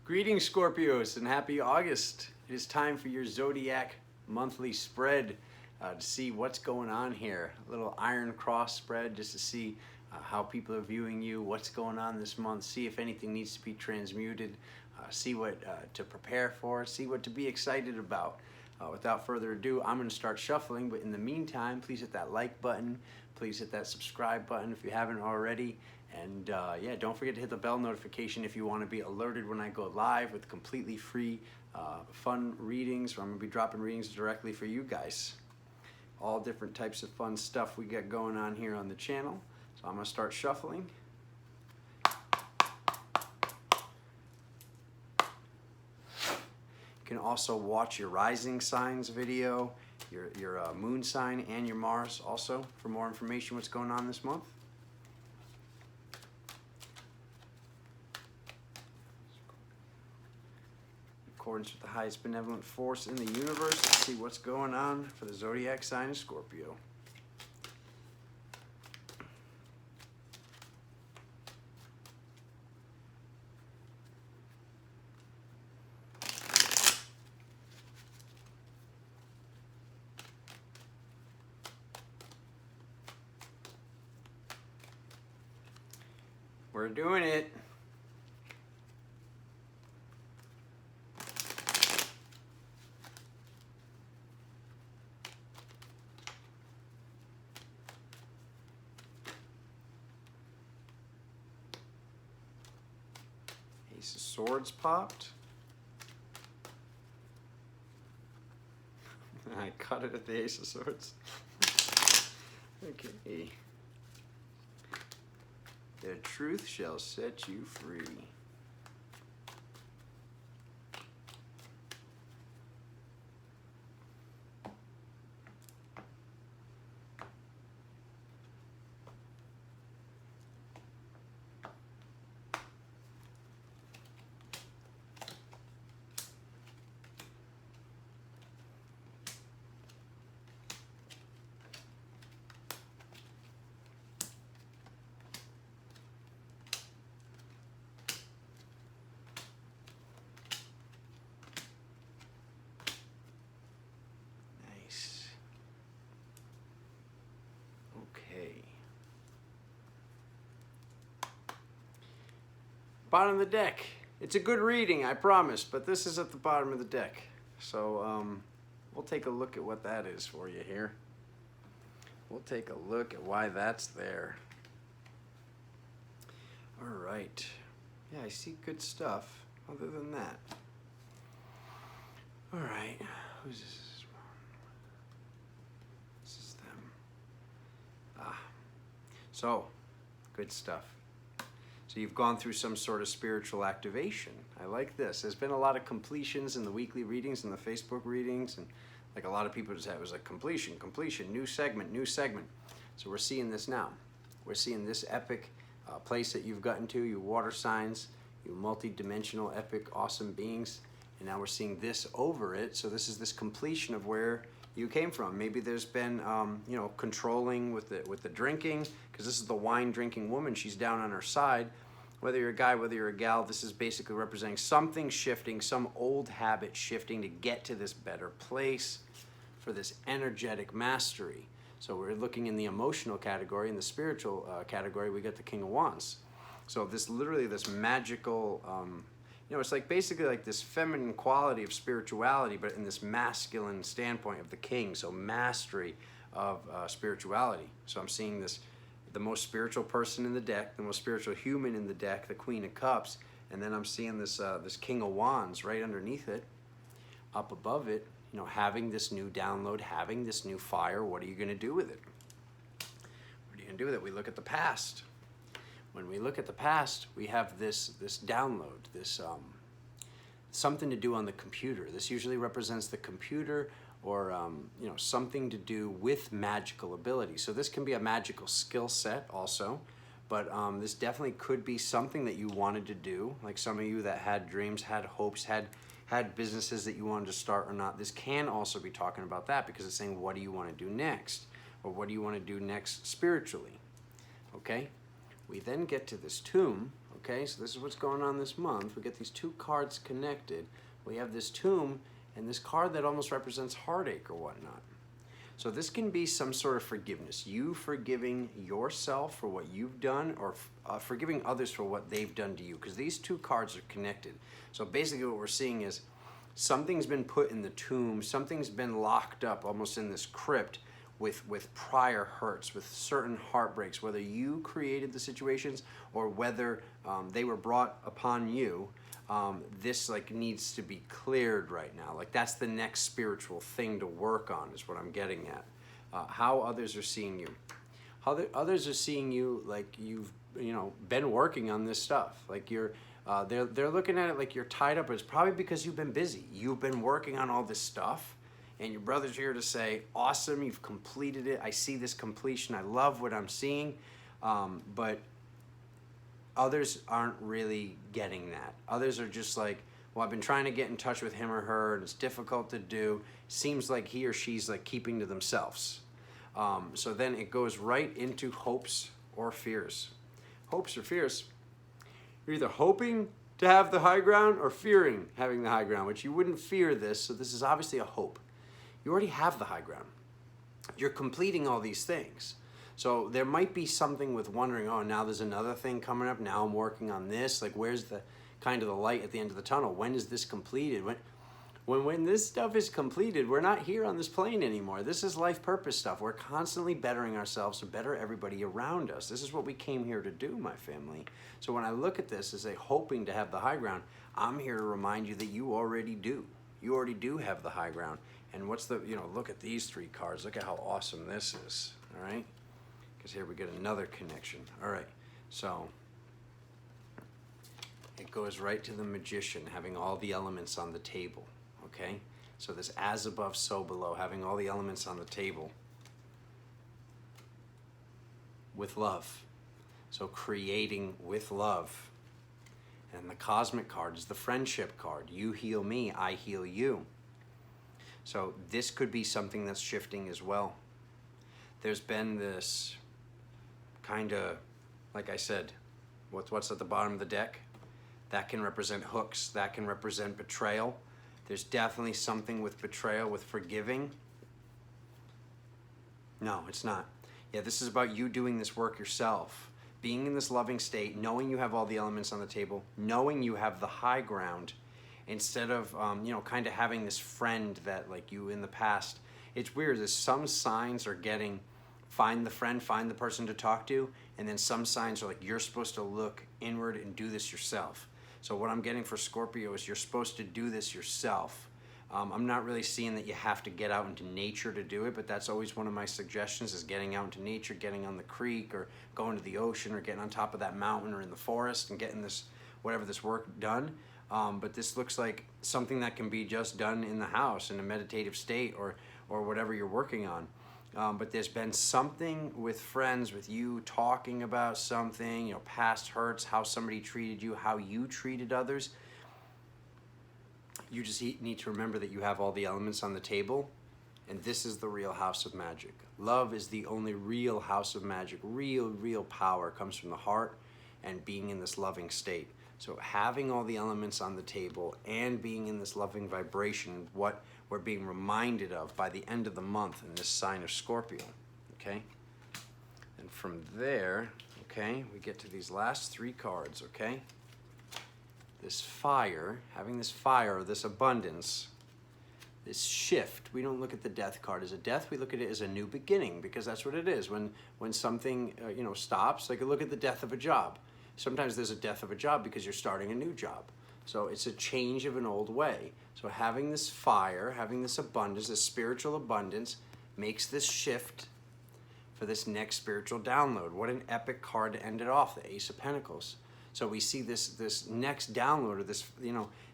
Greetings, Scorpios, and happy August. It is time for your Zodiac monthly spread to see what's going on here. A little Iron Cross spread just to see how people are viewing you, what's going on this month, see if anything needs to be transmuted, see what to prepare for, see what to be excited about. Without further ado, I'm going to start shuffling, but in the meantime, please hit that like button, please hit that subscribe button if you haven't already. And yeah, don't forget to hit the bell notification if you want to be alerted when I go live with completely free, fun readings, where I'm going to be dropping readings directly for you guys. All different types of fun stuff we got going on here on the channel. So I'm going to start shuffling. You can also watch your rising signs video, your moon sign and your Mars also for more information what's going on this month. In accordance with the highest benevolent force in the universe, let's see what's going on for the zodiac sign of Scorpio. We're doing it. Ace of Swords popped. I caught it at the Ace of Swords. Okay. The truth shall set you free. Bottom of the deck. It's a good reading, I promise, but this is at the bottom of the deck. So we'll take a look at what that is for you here. We'll take a look at why that's there. All right. Yeah, I see good stuff other than that. All right. Who's this? This is them. So, good stuff. So you've gone through some sort of spiritual activation. I like this. There's been a lot of completions in the weekly readings and the Facebook readings, and like a lot of people just have, it was like completion, new segment. So we're seeing this now. We're seeing this epic place that you've gotten to, you water signs, you multi-dimensional, epic, awesome beings, and now we're seeing this over it. So this is this completion of where you came from. Maybe there's been, you know, controlling with the drinking, because this is the wine drinking woman. She's down on her side. Whether you're a guy, whether you're a gal, this is basically representing something shifting, some old habit shifting to get to this better place for this energetic mastery. So we're looking in the emotional category. In the spiritual category, we got the King of Wands. So this literally this magical, you know, it's like basically like this feminine quality of spirituality, but in this masculine standpoint of the king. So mastery of spirituality. So I'm seeing this, the most spiritual person in the deck, the most spiritual human in the deck, the Queen of Cups, and then I'm seeing this this King of Wands right underneath it, up above it. You know, having this new download, having this new fire. What are you going to do with it? What are you going to do with it? We look at the past. When we look at the past, we have this download, this something to do on the computer. This usually represents the computer, or you know, something to do with magical ability. So this can be a magical skill set also, but this definitely could be something that you wanted to do. Like some of you that had dreams, had hopes, had businesses that you wanted to start or not. This can also be talking about that, because it's saying, what do you want to do next? Or what do you want to do next spiritually? Okay? We then get to this tomb, okay? So this is what's going on this month. We get these two cards connected. We have this tomb and this card that almost represents heartache or whatnot. So this can be some sort of forgiveness. You forgiving yourself for what you've done, or forgiving others for what they've done to you, because these two cards are connected. So basically what we're seeing is something's been put in the tomb, something's been locked up almost in this crypt with prior hurts, with certain heartbreaks, whether you created the situations or whether they were brought upon you. This like needs to be cleared right now. Like that's the next spiritual thing to work on, is what I'm getting at. How others are seeing you. How others are seeing you like you've been working on this stuff. Like they're looking at it like you're tied up. It's probably because you've been busy. You've been working on all this stuff, and your brother's here to say, awesome, you've completed it. I see this completion. I love what I'm seeing. But others aren't really getting that. Others are just like, well, I've been trying to get in touch with him or her, and it's difficult to do. Seems like he or she's like keeping to themselves. So then it goes right into hopes or fears. Hopes or fears. You're either hoping to have the high ground or fearing having the high ground, which you wouldn't fear this, so this is obviously a hope. You already have the high ground. You're completing all these things. So there might be something with wondering, oh, now there's another thing coming up. Now I'm working on this. Like, where's the kind of the light at the end of the tunnel? When is this completed? When this stuff is completed, we're not here on this plane anymore. This is life purpose stuff. We're constantly bettering ourselves to better everybody around us. This is what we came here to do, my family. So when I look at this as a hoping to have the high ground, I'm here to remind you that you already do. You already do have the high ground. And what's the, look at these three cards. Look at how awesome this is, all right? Because here we get another connection. All right, so it goes right to the Magician, having all the elements on the table, okay? So this as above, so below, having all the elements on the table with love. So creating with love. And the Cosmic card is the Friendship card. You heal me, I heal you. So this could be something that's shifting as well. There's been this kind of, like I said, what's at the bottom of the deck? That can represent hooks. That can represent betrayal. There's definitely something with betrayal, with forgiving. No, it's not. Yeah, this is about you doing this work yourself. Being in this loving state, knowing you have all the elements on the table, knowing you have the high ground, instead of, kind of having this friend that, like you in the past. It's weird. There's some signs are getting, find the friend, find the person to talk to, and then some signs are like you're supposed to look inward and do this yourself. So what I'm getting for Scorpio is you're supposed to do this yourself. I'm not really seeing that you have to get out into nature to do it, but that's always one of my suggestions, is getting out into nature, getting on the creek or going to the ocean or getting on top of that mountain or in the forest and getting this, whatever this work done. But this looks like something that can be just done in the house in a meditative state or whatever you're working on. But there's been something with friends, with you talking about something, past hurts, how somebody treated you, how you treated others. You just need to remember that you have all the elements on the table, and this is the real house of magic. Love is the only real house of magic. Real power comes from the heart and being in this loving state. So having all the elements on the table and being in this loving vibration, what we're being reminded of by the end of the month in this sign of Scorpio, okay? And from there, okay, we get to these last three cards, okay? This fire, having this fire, this abundance, this shift. We don't look at the death card as a death. We look at it as a new beginning, because that's what it is. When something, stops, like look at the death of a job. Sometimes there's a death of a job because you're starting a new job. So it's a change of an old way. So having this fire, having this abundance, this spiritual abundance, makes this shift for this next spiritual download. What an epic card to end it off, the Ace of Pentacles. So we see this next download, or this,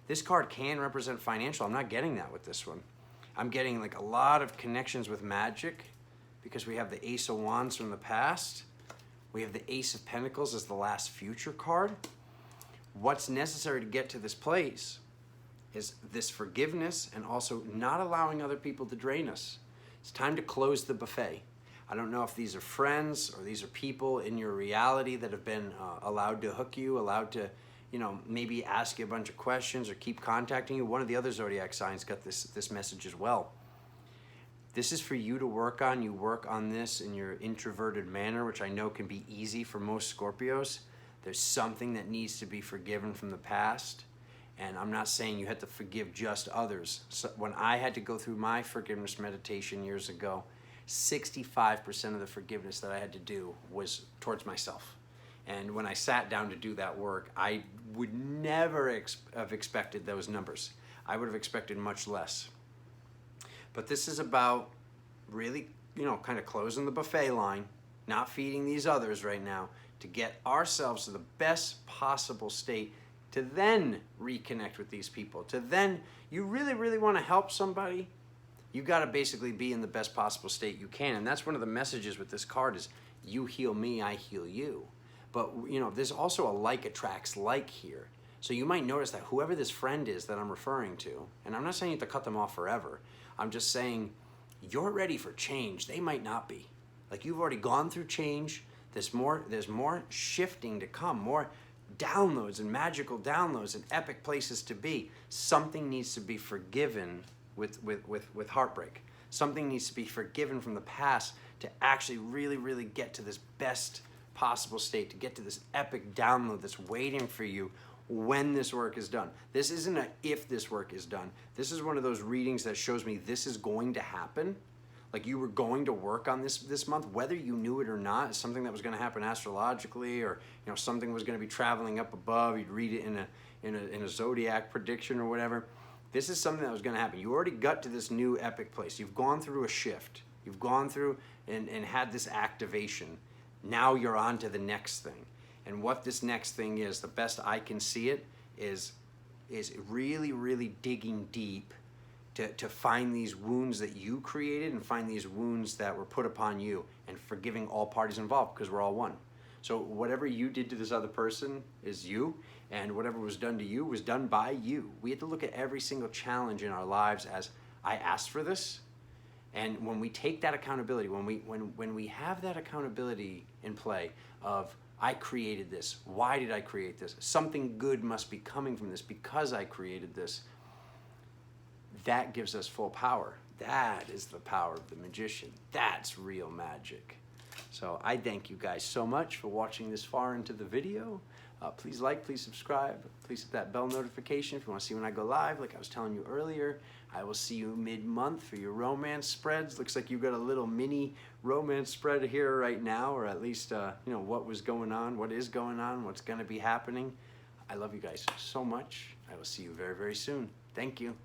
this card can represent financial. I'm not getting that with this one. I'm getting like a lot of connections with magic, because we have the Ace of Wands from the past. We have the Ace of Pentacles as the last future card. What's necessary to get to this place is this forgiveness and also not allowing other people to drain us. It's time to close the buffet. I don't know if these are friends or these are people in your reality that have been allowed to hook you, allowed to, you know, maybe ask you a bunch of questions or keep contacting you. One of the other zodiac signs got this message as well. This is for you to work on. You work on this in your introverted manner, which I know can be easy for most Scorpios. There's something that needs to be forgiven from the past. And I'm not saying you have to forgive just others. So when I had to go through my forgiveness meditation years ago, 65% of the forgiveness that I had to do was towards myself. And when I sat down to do that work, I would never have expected those numbers. I would have expected much less. But this is about really, you know, kind of closing the buffet line, not feeding these others right now, to get ourselves to the best possible state to then reconnect with these people. To then, you really, really want to help somebody, you got to basically be in the best possible state you can. And that's one of the messages with this card is, you heal me, I heal you. But, you know, there's also a like attracts like here. So you might notice that whoever this friend is that I'm referring to, and I'm not saying you have to cut them off forever, I'm just saying you're ready for change. They might not be. Like, you've already gone through change. There's more shifting to come, more downloads and magical downloads and epic places to be. Something needs to be forgiven with heartbreak. Something needs to be forgiven from the past to actually really, really get to this best possible state, to get to this epic download that's waiting for you when this work is done. This isn't a if this work is done. This is one of those readings that shows me this is going to happen. Like, you were going to work on this month, whether you knew it or not. It's something that was going to happen astrologically, or, you know, something was going to be traveling up above. You'd read it in a zodiac prediction or whatever. This is something that was going to happen. You already got to this new epic place. You've gone through a shift. You've gone through and had this activation. Now you're on to the next thing. And what this next thing is, the best I can see it, is really, really digging deep to find these wounds that you created and find these wounds that were put upon you, and forgiving all parties involved, because we're all one. So whatever you did to this other person is you, and whatever was done to you was done by you. We have to look at every single challenge in our lives as, I asked for this. And when we take that accountability, when we have that accountability in play of, I created this, why did I create this? Something good must be coming from this because I created this. That gives us full power. That is the power of the magician. That's real magic. So I thank you guys so much for watching this far into the video. Please like, please subscribe, please hit that bell notification if you want to see when I go live. Like I was telling you earlier, I will see you mid-month for your romance spreads. Looks like you've got a little mini romance spread here right now, or at least you know, what was going on, what is going on, what's going to be happening. I love you guys so much. I will see you very, very soon. Thank you.